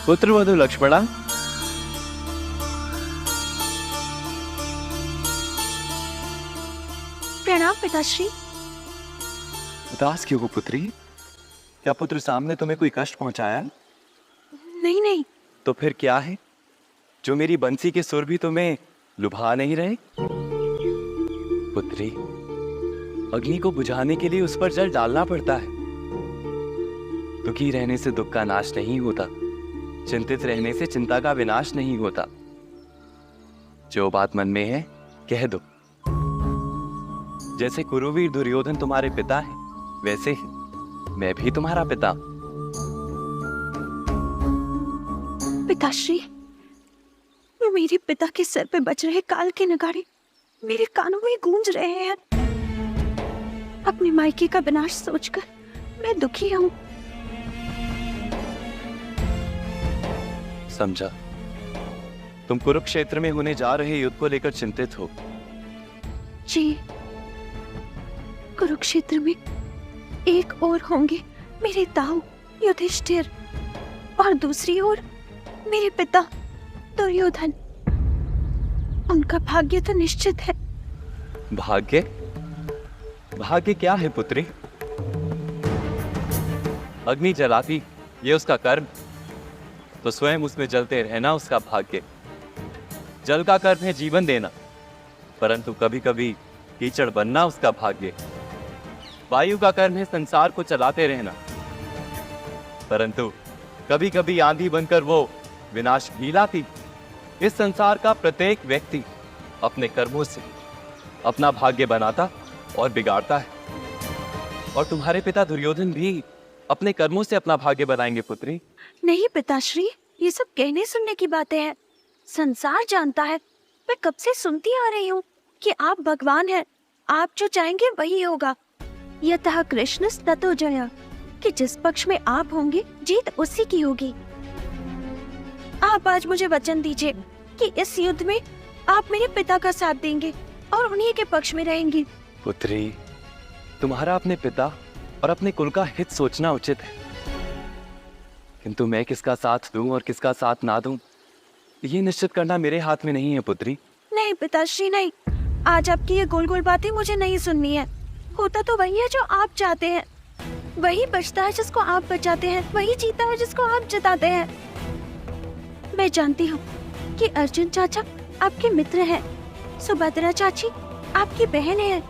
पुत्रवधू लक्ष्मणा, प्रणाम पिताश्री। उदास क्यों हो पुत्री? क्या पुत्र सामने तुम्हें कोई कष्ट पहुंचाया? नहीं नहीं। तो फिर क्या है जो मेरी बंसी के सुर भी तुम्हें लुभा नहीं रहे? पुत्री, अग्नि को बुझाने के लिए उस पर जल डालना पड़ता है। दुखी रहने से दुख का नाश नहीं होता, चिंतित रहने से चिंता का विनाश नहीं होता। जो बात मन में है कह दो। जैसे कुरुवीर दुर्योधन तुम्हारे पिता है, वैसे ही मैं भी तुम्हारा पिता। पिताश्री, मेरे पिता के सिर पे बज रहे काल के नगाड़े मेरे कानों में गूंज रहे हैं। अपने मायके का विनाश सोचकर मैं दुखी हूँ। समझा, तुम कुरुक्षेत्र में होने जा रहे युद्ध को लेकर चिंतित हो। जी, कुरुक्षेत्र में एक ओर होंगे मेरे ताऊ युधिष्ठिर और दूसरी ओर मेरे पिता दुर्योधन। उनका भाग्य तो निश्चित है। भाग्य? भाग्य क्या है पुत्री? अग्नि जलाती ये उसका कर्म, तो स्वयं उसमें जलते रहना उसका भाग्य। जल का कर्म है जीवन देना, परंतु कभी कभी कीचड़ बनना उसका भाग्य। वायु का कर्म है संसार को चलाते रहना, परंतु कभी कभी आंधी बनकर वो विनाश भी लाती। इस संसार का प्रत्येक व्यक्ति अपने कर्मों से अपना भाग्य बनाता और बिगाड़ता है, और तुम्हारे पिता दुर्योधन भी अपने कर्मों से अपना भाग्य बनाएंगे पुत्री। नहीं पिताश्री, ये सब कहने सुनने की बातें हैं। संसार जानता है, मैं कब से सुनती आ रही हूँ कि आप भगवान हैं। आप जो चाहेंगे वही होगा। यतः कृष्ण ततो जय, कि जिस पक्ष में आप होंगे जीत उसी की होगी। आप आज मुझे वचन दीजिए कि इस युद्ध में आप मेरे पिता का साथ देंगे और उन्हीं के पक्ष में रहेंगे। पुत्री, तुम्हारा अपने पिता और अपने कुल का हित सोचना उचित है, किंतु मैं किसका साथ दूं और किसका साथ ना दूं, ये निश्चित करना मेरे हाथ में नहीं है पुत्री। नहीं पिताश्री नहीं, आज आपकी ये गोल गोल बातें मुझे नहीं सुननी है। होता तो वही है जो आप चाहते हैं, वही बचता है जिसको आप बचाते हैं, वही जीता है जिसको आप जिताते हैं। मैं जानती हूँ कि अर्जुन चाचा आपके मित्र हैं, सुभद्रा चाची आपकी बहन है,